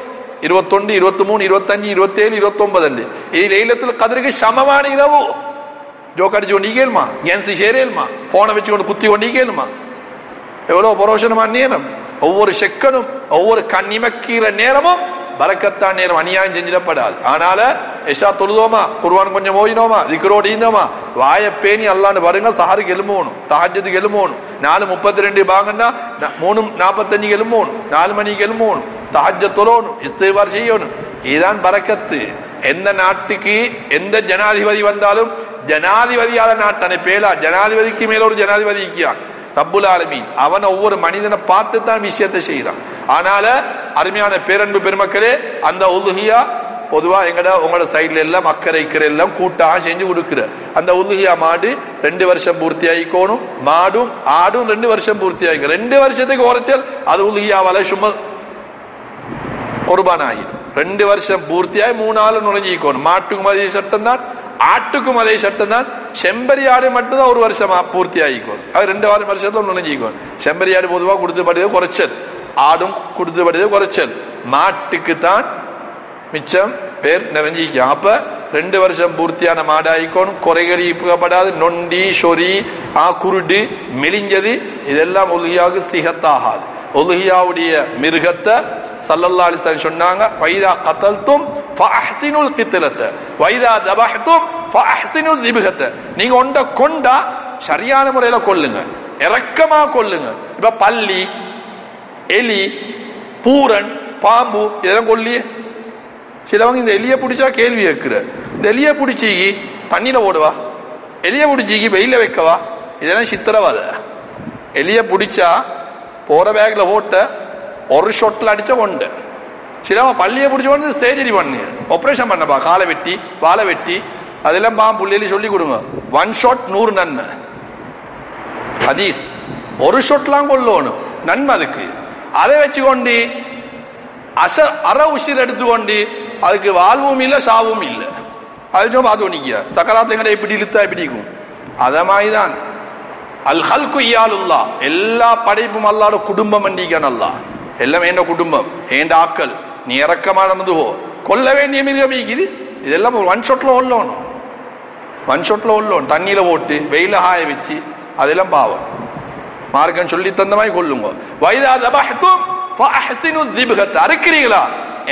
21, 23, 25, 27, 29 இது லைலத்துல் கத்ருக்கு சமமான இரவு. ஜோக்கடிச்சு கொண்டு கேளுமா, கேன்சி சேரேலுமா, போனை வச்சு கொண்டு குத்தி கொண்டு கேளுமா, எவ்வளவு பரோஷனமான நேரம். ஒவ்வொரு செக்கனும் ஒவ்வொரு கண்ணிமக்கிற நேரமும் பரக்கத்தான் நேரம், அநியாயம் செஞ்சிடப்படாது. ஆனால எஷா தொழுதோமா, குர்ஆன் கொஞ்சம் ஓதினோமா, திக்ரோடு இருந்தோமா, வாய பேணி அல்லான்னு பாருங்க. சஹருக்கு எழும்பணும், தஹஜ்ஜுதுக்கு எழும்பணும். 4:32 பாங்கன்னா 3:45 எழும்பணும், 4 மணிக்கு எழும்பணும், தஹஜ்ஜத் தொழணும், இஸ்திக்பார் செய்யணும். இதுதான் பரக்கத்து. எந்த நாட்டுக்கு எந்த ஜனாதிபதி வந்தாலும் ஜனாதிபதியால நாட்டு அனுப்பேலா, ஜனாதிபதிக்கு மேல ஒரு ஜனாதிபதி இருக்கியான் ரப்புல் ஆலமீன். அவன் ஒவ்வொரு மனிதனை பார்த்து தான் விஷயத்தை செய்யறான். ஆனால அருமையான பேரன்பு பெருமக்களே, அந்த உலுஹியா பொதுவா உங்களோட சைட்ல எல்லாம் அக்கறை எல்லாம் கூட்டாக செஞ்சு கொடுக்குற அந்த உலுஹியா மாடு 2 வருஷம் பூர்த்தி ஆகிக்கணும். மாடும் ஆடும் 2 வருஷம் பூர்த்தி ஆகிக்கும். 2 வருஷத்துக்கு உரைச்சல் அது உலுஹியாவால சும்மா குர்பான் ஆகி 2 வருஷம் பூர்த்தியாகி 3 நாள் நுழைஞ்சிக்கணும். மாட்டுக்கும் அதே சட்டம் தான், ஆட்டுக்கும் அதே சட்டம் தான். செம்பரி ஆடு மட்டும்தான் 1 வருஷமா பூர்த்தி ஆகிக்கும். அது 2 வருஷத்துல நுழைஞ்சிக்கும். செம்பரி ஆடு பொதுவாக கொடுத்துப்படுது குறைச்சல், ஆடும் கொடுத்துப்படுது குறைச்சல். மாட்டுக்கு தான் மிச்சம் பேர் நிறைஞ்சிக்கும். அப்ப 2 வருஷம் பூர்த்தியான மாடு ஆகிக்கணும். குறைகரிப்படாது. நொண்டி, சொறி, குருடு, மெலிஞ்சது இதெல்லாம் உலுஹியாவுக்கு சிஹத்தாகாது. உலுஹியாவுடைய மிருகத்தை ஸல்லல்லாஹு அலைஹி வஸல்லம் சொன்னாங்க, வைதா கதல்தும் ஃபஅஹ்ஸினுல் கித்லத வைதா தபஹ்தும் நீங்க ஒண்ட கொண்டா சரியான முறையில கொள்ளுங்க, இறக்கமா கொள்ளுங்க. இப்ப பள்ளி, எலி, பூரன், பாம்பு இதெல்லாம் கொல்லியே. சிலவங்க இந்த எலியை பிடிச்சா கேள்வி கேட்கிற, இந்த எலியை பிடிச்சி தண்ணியில ஓடுவா, எலியை பிடிச்சி வெயில வைக்கவா, இதெல்லாம் சித்திரவாத. எலியை பிடிச்சா போற பேக்ல ஓட்ட ஒரு ஷொட்ல அடிச்ச கொண்டு. சிலவன் பள்ளியை பிடிச்ச கொண்டு சர்ஜரி பண்ணு, ஆபரேஷன் பண்ணப்பா, காலை வெட்டி வாழை வெட்டி, அதெல்லாம் பாம்பு புள்ளியில சொல்லி கொடுங்க. 1 ஷாட் 100 நன்மை. ஹதீஸ் ஒரு ஷொட்லாம் கொள்ளணும் நன்மை அதுக்கு. அதை வச்சுக்கொண்டு அற உசிர் எடுத்துக்கொண்டு அதுக்கு வாழ்வும் இல்லை சாவும் இல்லை. அது பார்த்து நிக்க சக்கராத்துங்கட எப்படி இழுத்தா எப்படிக்கும். அத மாதிரிதான் அல் ஹல்கு இயாலுல்லா, எல்லா படைப்பும் அல்லாட குடும்பம் அண்டிக்கான். அல்லா எல்லாமே என் குடும்பம், என் ஆக்கள், நீ இறக்கமா நடந்துவோ. கொல்ல வேண்டிய மிருகம் இது. இதெல்லாம் ஒரு 1 ஷாட்ல உள்ளோணும், 1 ஷாட்ல உள்ளோம். தண்ணியில போட்டு வெயில காய வச்சு அதெல்லாம் பாவம். மார்க்கம் சொல்லி தந்த மாதிரி கொள்ளுங்க. வைதா தபஹ்தும் ஃபஅஹ்சினு ذிப்ஹத், அறுக்கிறீங்களா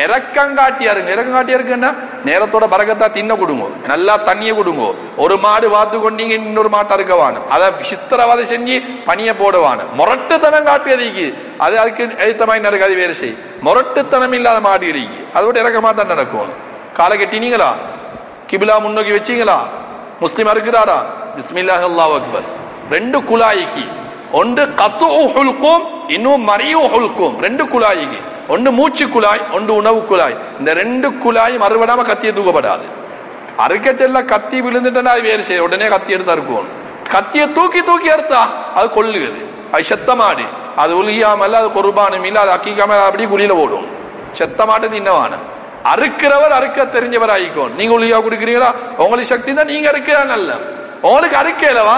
இறக்கங்காட்டியா இருங்க. இறக்கங்காட்டியா இருக்குன்னா நேரத்தோட பரக்கத்தா தின்ன கொடுங்க, நல்லா தண்ணியை கொடுங்க. ஒரு மாடு வாத்து கொண்டீங்க, இன்னொரு மாட்டை அறுக்கவான, அதை சித்திரவதை செஞ்சு பனிய போடுவான. முரட்டுத்தனம் காட்டியதுக்கு அது அதுக்கு எழுத்த மாதிரி நடக்கு. அது வேறு செய். முரட்டுத்தனம் இல்லாத மாடு இருக்கு, அதை விட இறக்கமா தான் நடக்கும். காலை கட்டினீங்களா, கிபிலா முன்னோக்கி வச்சீங்களா, முஸ்லிம் இருக்கிறாரா, பிஸ்மில்லாஹ் அல்லாஹு அக்பர். 2 குழாய்க்கு, ஒன்று கத்து ஹுல்கும், இன்னும் மறியு ஹுல்கும். 2 குழாய்க்கு, ஒன்று மூச்சு குழாய், ஒன்று உணவு குழாய். இந்த 2 குழாய் மறுபடாம கத்தியை தூக்கப்படாது. அறுக்க செல்ல கத்தி விழுந்துட்டா அது வேறு செய்ய, உடனே கத்தி எடுத்து அறுக்கும். கத்தியை தூக்கி தூக்கி அறுத்தா அது கொல்லுகிறது. அது செத்த மாடு, அது உலியாமல், அது குர்பானும் இல்லை, அது அக்கிக்காம அப்படி குழியில ஓடும். செத்த மாட்டு தின்னவான. அறுக்கிறவர் அறுக்க தெரிஞ்சவர் ஆயிக்கும். நீங்க உலியா கொடுக்குறீங்களா, உங்களுக்கு சக்தி தான், நீங்க அறுக்கிறா நல்ல. உங்களுக்கு அறுக்கலவா,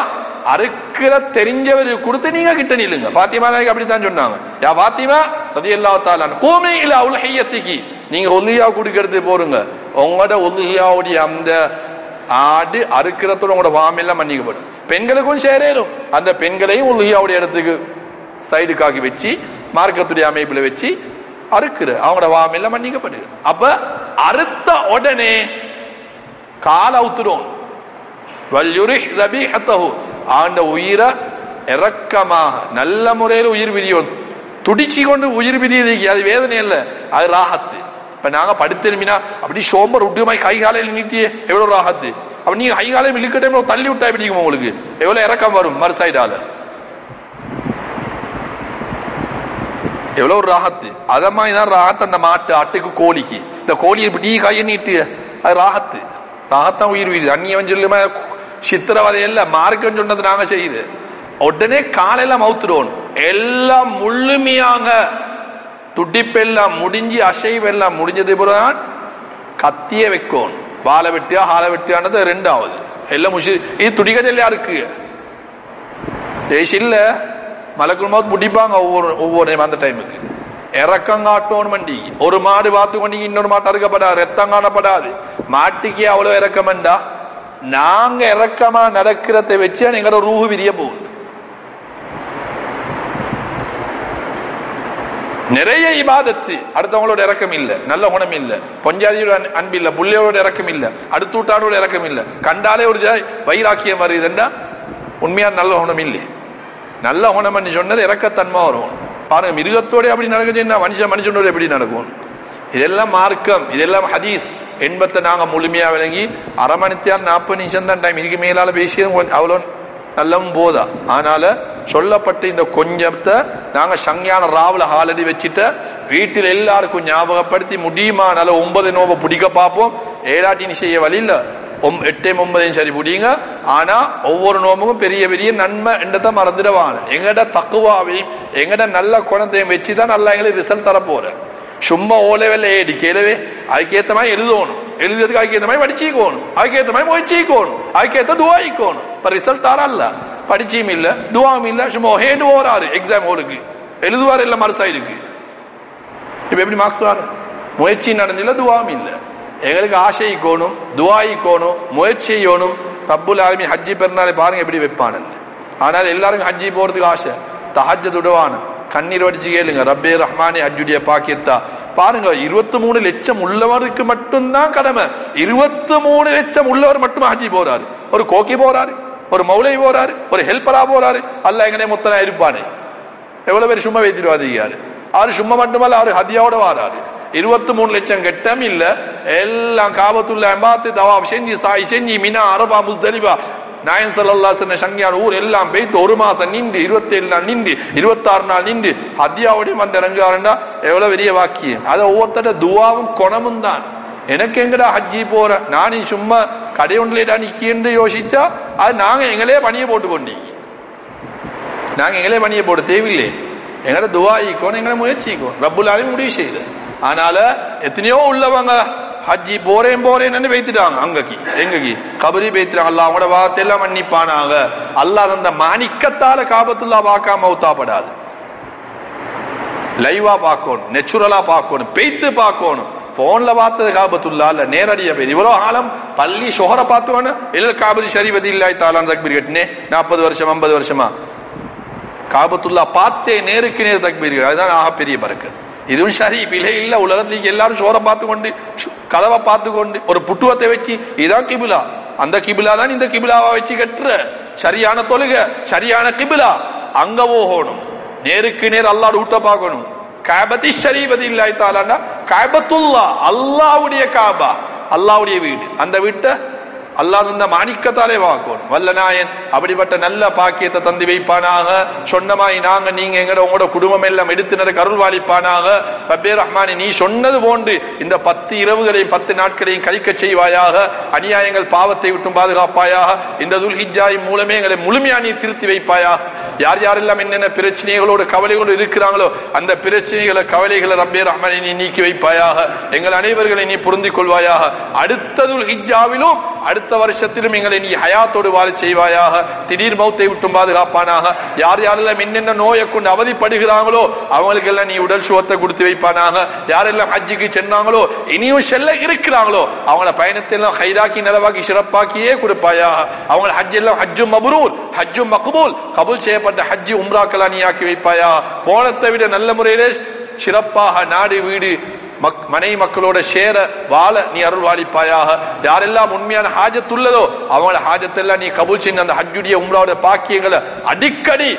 அறுக்கிற தெரிஞ்சவர் கொடுத்து நீங்க கிட்ட நில்லுங்க. ஃபாத்திமா நாயகி அப்படித்தான் சொன்னாங்க. யா ஃபாத்திமா ரலியல்லாஹு தஆலா கூமி இலா உல்ஹியத்திகி, நீங்க உல்ஹியா குடிக்கிறது போறீங்க. உங்களோட உல்ஹியாவுடைய அந்த ஆடு அறுக்கிறதோட உங்களோட வாமெல்லாம் மன்னிக்கப்படும். பெண்களுக்கும் சேரும். அந்த பெண்களையும் உல்ஹியாவுடைய இடத்துக்கு சைடுக்காக்கி வச்சு மார்க்கத்துடைய அமைப்புல வச்சு அறுக்கிற அவங்களோட வாமெல்லாம் மன்னிக்கப்படுது. அப்ப அறுத்த உடனே கால அவுத்துடும். வல்யுரிஹ் ذبيحته, ஆண்ட உயிரை இறக்கமாக நல்ல முறையில் உயிர் பிரியும். துடிச்சு கொண்டு உயிர் பிரியுது, அது வேதனை இல்லை, அது ராகத்து. இப்ப நாங்க படுத்திருமினா அப்படி சோம்பர் விட்டுமாய் கை காலையில் நீட்டியே எவ்வளவு ராகத்து. அப்ப நீங்க கை காலையில் இழுக்கட்டே தள்ளி விட்டா பிடிக்கும், உங்களுக்கு எவ்வளவு இறக்கம் வரும் மறு சைடால, எவ்வளவு ஒரு ராகத்து. அத மாதிரிதான் ராகத்து அந்த மாட்டு, ஆட்டுக்கு, கோழிக்கு. இந்த கோழியை இப்படி கையை நீட்டு அது ராகத்து. ராகத்தான் உயிர் வீடு. அந்நியவன் சொல்லுமா சித்திரவதை இல்ல, மார்க்கம் சொன்னது நாங்க செய்யுது. உடனே காலையில மவுத்துடுவோம். எல்லாம் முழுமையாக துடிப்பெல்லாம் முடிஞ்சு அசைவெல்லாம் முடிஞ்சது பிறகுதான் கத்திய வைக்கும். வாழை வெட்டியா ஹாலை வெட்டியானது 2வது. எல்லாம் இது துடிக்க சொல்லியா இருக்கு தேசில்ல மலக்குள் மௌத் முடிப்பாங்க ஒவ்வொரு அந்த டைமுக்கு. இறக்கம் காட்டோன்னு வண்டி. ஒரு மாடு பார்த்து கொண்டு இன்னொரு மாட்டு அறுக்கப்படாது, ரத்தம் காணப்படாது. மாட்டுக்கே அவ்வளவு இறக்கமெண்டா நாங்க இறக்கமா நடக்கிறத வச்சு எங்களோட ரூஹு விரிய போகுது. நிறைய இபாதத்து, அடுத்தவங்களோட இறக்கம் இல்ல, நல்ல குணம் இல்ல, பொஞ்சாதியோட அன்பு இல்ல, புள்ளையோட இறக்கம் இல்ல, அடுத்த வீட்டானோட இறக்கம் இல்ல, கண்டாலே ஒரு வைராக்கியம் வருதுன்னா உண்மையா நல்ல குணம் இல்லை. நல்ல குணம் சொன்னது இறக்கத்தன்மை வரும். பாருங்க, மிருகத்தோட அப்படி நடக்குதுன்னா மனுஷனோட எப்படி நடக்கும்? இதெல்லாம் மார்க்கம், இதெல்லாம் ஹதீஸ் என்பதை நாங்க முழுமையா விளங்கி 1/2 மணி நேரம் 40 நிமிஷம் தான் டைம். இதுக்கு மேலால பேசியது அவ்வளோ நல்லவும் போதா. அதனால சொல்லப்பட்ட இந்த கொஞ்சத்தை நாங்க சங்கையான ராவுல ஹாலடி வச்சுட்டு வீட்டில் எல்லாருக்கும் ஞாபகப்படுத்தி முடியுமானால 9 நோம்பை பிடிக்க பார்ப்போம். 7 செய்ய வழி இல்ல, 8 9 சரி பிடிங்க. ஆனா ஒவ்வொரு நோம்புக்கும் பெரிய பெரிய நன்மை என்றதை மறந்துடுவாங்க. எங்கட தக்குவாவையும் எங்கட நல்ல குணத்தையும் வச்சுதான் நல்லா எங்களுக்கு ரிசல்ட் தர போறேன். சும்மா ஓலவெல்ல கேளவே அதுக்கேற்ற மாதிரி எழுதணும், எழுதுறதுக்கு அதுக்கேற்ற மாதிரி படிச்சுக்கணும், அதுக்கேற்ற மாதிரி முயற்சிக்கணும், அதுக்கேற்ற துவாய்க்கணும். இப்ப ரிசல்ட் தரல, படிச்சியும் இல்ல, துவாவும் இல்ல, சும்மா ஹேடு ஓராரு எக்ஸாம் ஹோலுக்கு எழுதுவாரு இல்ல மறுசாயிருக்கு. இப்ப எப்படி மார்க்ஸ் வாரு? முயற்சி நடந்தில்ல, துவாவும் இல்ல. எங்களுக்கு ஆசைக்கோணும், துவாய்க்கோணும், முயற்சி செய்யணும். ரப்புல் ஆலமீன் ஹஜ்ஜி பெருநாளை பாருங்க எப்படி வைப்பானு. ஆனால் எல்லாருக்கும் ஹஜ்ஜி போறதுக்கு ஆசை, தஹஜ்ஜுத் உடவான கண்ணீர் வடிச்சு கேளுங்க, ரப்பே ரஹ்மானே ஹஜ்ஜுடைய பாக்கியத்தா, பாருங்க, 23 லட்சம் உள்ளவருக்கு மட்டும்தான் கடமை. 23 லட்சம் உள்ளவர் மட்டும் ஹஜ்ஜி போறாரு. ஒரு கோக்கி போறாரு, ஒரு மௌலை போறாரு, ஒரு ஹெல்பரா போறாரு. அல்ல எங்கனே மொத்தனா இருப்பானே. எவ்வளவு பேர் சும்மா வைத்திருவாதியாரு. அவரு சும்மா மட்டுமல்ல, அவரு ஹதியாவோட வாராரு. 23 லட்சம் கட்டம் இல்ல, எல்லாம் காபத்துள்ள எம்பாத்து தவாப் செஞ்சு சாய் செஞ்சு மினா அரபா முஸ்தலிபா நாயன் ஸல்லல்லாஹு அலைஹி வஸல்லம் சங்கியான ஊர் எல்லாம் போய்த்து 1 மாசம் நின்று 27 நாள் நின்று 26 நாள் நின்று ஹதியாவோடையும் வந்து இறங்குவாருண்டா எவ்வளவு பெரிய வாக்கியம். அதை ஒவ்வொருத்தர துவாவும் குணமும் தான். எனக்கு எங்கடா ஹஜ்ஜி போற, நானும் சும்மா கடை ஒன்றிலேடா நிக்கின்னு யோசிச்சா அது நாங்க எங்களே பணியை போட்டு கொண்டீங்க. நாங்க எங்களே பணியை போட்டு தேவையில்லை. எங்கட துவாயிக்கோன்னு எங்களை முயற்சிக்கும் ரப்புல் ஆலமீன் முடிவு செய்யுது. அதனால எத்தனையோ உள்ளவங்க ஹஜ்ஜி போறேன்னு வைத்துட்டாங்க. அங்கக்கு எங்கக்கு கபரி வைத்துட்டாங்க. அல்லாஹ் அவங்களோட வார்த்தையெல்லாம் மன்னிப்பானாங்க. அல்லாஹ் அந்த மாணிக்கத்தால காபத்துல்லா பார்க்காம மௌத்தாப்படாது. லைவா பார்க்கணும், நேச்சுரலா பார்க்கணும், பெய்த்து பார்க்கணும். போன்ல பார்த்தது காபத்துல்லா இல்ல, நேரடியா பெய்து. இவ்வளவு காலம் பள்ளி ஷொஹர பார்த்துவானு இல்ல காபதி ஷரீஃபதி இல்லாய் தாலான் தக்பீர் கட்டினே 40 வருஷம் 50 வருஷமா காபத்துல்லா பார்த்தே நேருக்கு நேர் தக்பீர். அதுதான் ஆக பெரிய பரக்கத். இதுவும் சரி பிழை இல்ல. உலகத்துல எல்லாரும் சோரை பார்த்து கொண்டு கதவை பார்த்து கொண்டு ஒரு புட்டுவத்தை வச்சு இதான் கிபிலா, அந்த கிபிலா தான் இந்த கிபிலாவா வச்சு கட்டுற சரியான தொழுக சரியான கிபிலா. அங்க போகணும், நேருக்கு நேர் அல்லாஹ் ஊட்ட பார்க்கணும். காபதி ஷரீஃபதி இல்லாஹ் தஆலா காபத்துல்லா அல்லாஹ்வுடைய காபா, அல்லாஹ்வுடைய வீடு. அந்த வீட்டை அல்லாஹ் இந்த மாணிக்கத்தாலே வாக்கணும். வல்ல நாயன் அப்படிப்பட்ட நல்ல பாக்கியத்தை தந்து வைப்பானாக. சொன்னமாய் நாங்க நீங்க எங்கட உங்களோட குடும்பம் எல்லாம் எடுத்துனருக்கு அருள்வாளிப்பானாக. ரப்பே ரஹ்மானே, நீ சொன்னது போன்று இந்த 10 இரவுகளையும் 10 நாட்களையும் கழிக்க செய்வாயாக. அநியாயங்கள் பாவத்தை விட்டும் பாதுகாப்பாயாக. இந்த துல்ஹிஜ்ஜாயின் மூலமே எங்களை முழுமையா நீ திருத்தி வைப்பாயாக. யார் யாரெல்லாம் என்னென்ன பிரச்சனைகளோடு கவலைகளோடு இருக்கிறாங்களோ அந்த பிரச்சனைகளை கவலைகளை ரப்பே ரஹ்மானே நீ நீக்கி வைப்பாயாக. எங்கள் அனைவர்களை நீ பொருந்திக் கொள்வாயாக. அடுத்த துல்ஹிஜ்ஜாவிலும் அடுத்த வருஷத்திலும் எங்களை நீ ஹயாத்தோடு வாழ செய்வாயாக. திடீர் மௌத்தை விட்டும் பாதுகாப்பானாக. யார் யாரெல்லாம் என்னென்ன நோயை கொண்டு அவதிப்படுகிறாங்களோ அவங்களுக்கு எல்லாம் நீ உடல் சுகத்தை கொடுத்து வைப்பானாக. யாரெல்லாம் ஹஜ்ஜுக்கு சென்றாங்களோ இனியும் செல்ல இருக்கிறாங்களோ அவங்கள பயணத்தை எல்லாம் ஹைராக்கி நலவாக்கி சிறப்பாக்கியே கொடுப்பாயாக. அவங்க ஹஜ் எல்லாம் ஹஜ்ஜும் மப்ரூர் ஹஜ்ஜும் மக்பூல் கபூல் செய்யப்பட்ட ஹஜ்ஜு உம்ராக்கெல்லாம் நீ ஆக்கி வைப்பாயா. போனத்தை விட நல்ல முறையிலே சிறப்பாக நாடு வீடு மனை மக்களோட சேர வாழ நீ அருள்வாளிப்பாயாக. யாரெல்லாம் உண்மையான ஹாஜத்துள்ளதோ அவங்களோட ஹாஜத்தெல்லாம் நீ கபூல் செய்ய அந்த ஹஜ்ஜுடைய உம்ராவோட பாக்கியங்களை அடிக்கடி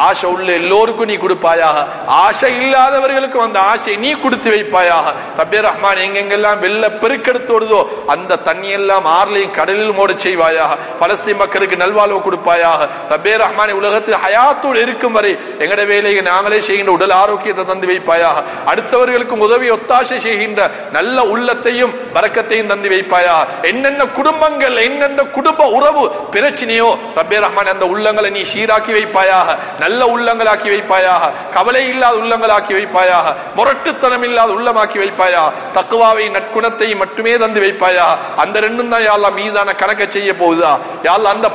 ஆசை உள்ள எல்லோருக்கும் நீ கொடுப்பாயாக. ஆசை இல்லாதவர்களுக்கு அந்த ஆசை நீ கொடுத்து வைப்பாயாக. ரப்பே ரஹ்மான், எங்கெங்கெல்லாம் வெள்ள பெருக்கெடுத்தோடுதோ அந்த தண்ணியெல்லாம் ஆறுலையும் கடலில் மோட செய்வாயாக. பலஸ்தீன் மக்களுக்கு நல்வாழ்வு கொடுப்பாயாக. ரப்பே ரஹ்மான், உலகத்தில் ஹயாத்தோடு இருக்கும் வரை எங்கட வேலையை நாங்களே செய்கின்ற உடல் ஆரோக்கியத்தை தந்து வைப்பாயாக. அடுத்தவர்களுக்கு உதவி ஒத்தாசை செய்கின்ற நல்ல உள்ளத்தையும் பரக்கத்தையும் தந்து வைப்பாயாக. என்னென்ன குடும்பங்கள் என்னென்ன குடும்ப உறவு பிரச்சனையோ ரப்பே ரஹ்மான் அந்த உள்ளங்களை நீ சீராக்கி வைப்பாயாக. நல்ல உள்ளங்களாக்கி வைப்பாயாக. கவலை இல்லாத உள்ளங்களாக்கி வைப்பாயாக. முரட்டுத்தனம் இல்லாத உள்ளமாக்கி வைப்பாயா. தக்குவாவை நற்குணத்தை மட்டுமே தந்து வைப்பாயா. அந்த ரெண்டும் தான் யா அல்லாஹ் மீதான கணக்க செய்ய போகுதா யா அல்லாஹ். அந்த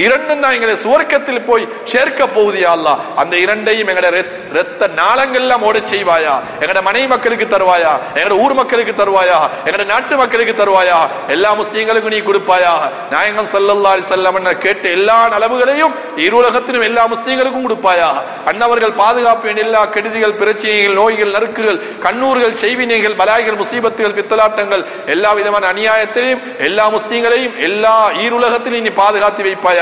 இரண்டும் தான் எங்களை சுவர்க்கத்தில் போய் சேர்க்க போகுது யா அல்லாஹ். அந்த இரண்டையும் எங்கட ரத்த நாளங்கள்லாம் ஓட செய்வாயா. எங்கட மனை மக்களுக்கு தருவாயா. எங்கட ஊர் மக்களுக்கு தருவாயா. எங்கட நாட்டு மக்களுக்கு தருவாயா. எல்லா முஸ்லீம்களுக்கும் நீ கொடுப்பாயா. நாயகம் ஸல்லல்லாஹு அலைஹி வஸல்லம் கேட்ட எல்லா நலவுகளையும் இருலகத்திலும் எல்லா முஸ்லீம்களுக்கும் கொடுப்பாயா. அன்னவர்கள் பாதுகாப்பு வேண்டிய எல்லா கெடுதிகள் பிரச்சனைகள் நோய்கள் நறுக்குகள் கண்ணூர்கள் செய்வினைகள் பலாய்கள் முசீபத்துகள் பித்தலாட்டங்கள் எல்லா விதமான அநியாயத்தையும் எல்லா முஸ்லீம்களையும் எல்லா ஈருலகத்திலும் நீ பாதுகாத்து வைப்பாயா.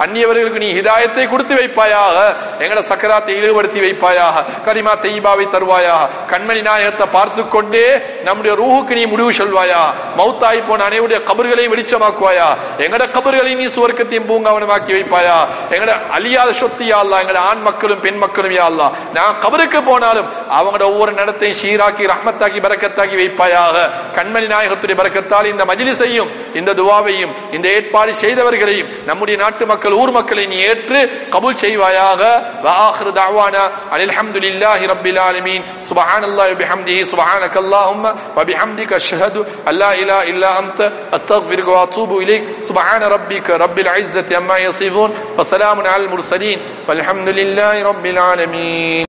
அந்நியவர்களுக்கு நீ ஹிதாயத்தை கொடுத்து வைப்பாயாக. எங்கட சக்கராத்தை இழிவுபடுத்தி வைப்பாயாக. கரிமா தையிபாவை தருவாயாக. கண்மணி நாயகத்தை பார்த்து கொண்டே நம்முடைய ரூஹுக்கு நீ முடிவு சொல்வாயா. மௌத்தாய் போன அனைவருடைய கபர்களையும் வெளிச்சமாக்குவாயா. எங்கட கபர்களை நீ சுவர்க்கத்தையும் பூங்காவனமாக்கி வைப்பாயா. எங்கட அழியாத சொத்து யா அல்லாஹ். எங்கட ஆண் மக்களும் பெண் மக்களும் யா அல்லாஹ். நான் கபருக்கு போனாலும் அவங்களோட ஒவ்வொரு நடத்தையும் சீராக்கி ரஹ்மத்தாக்கி பரக்கத்தாக்கி வைப்பாயாக. கண்மணி நாயகத்துடைய பரக்கத்தால் இந்த மஜ்லிஸையும் இந்த துஆவையும் இந்த ஏற்பாடு செய்தவர்களையும் நம்முடைய நாட்டு மக்கள் ஊர் மக்களை நீ ஏற்று கபூல் செய்வாயாக. வ ஆகிரு தஅவானா அல்ஹம்துலில்லாஹி ரப்பில் ஆலமீன். சுப்ஹானல்லாஹி வ பிஹம்திஹி சுப்ஹானக்கல்லாஹும்ம வ பிஹம்திக அஷ்ஹது அல்லா இலாஹா இல்லா அன்த அஸ்தக்ஃபிருக வ அத்தூபு இலைக். சுப்ஹான ரப்பிக ரப்பில் இஸ்ஸத்தி அம்மா யசிஃபூன் வ ஸலாமுன் அலல் முர்ஸலீன் வல்ஹம்துலில்லாஹி ரப்பில் ஆலமீன்.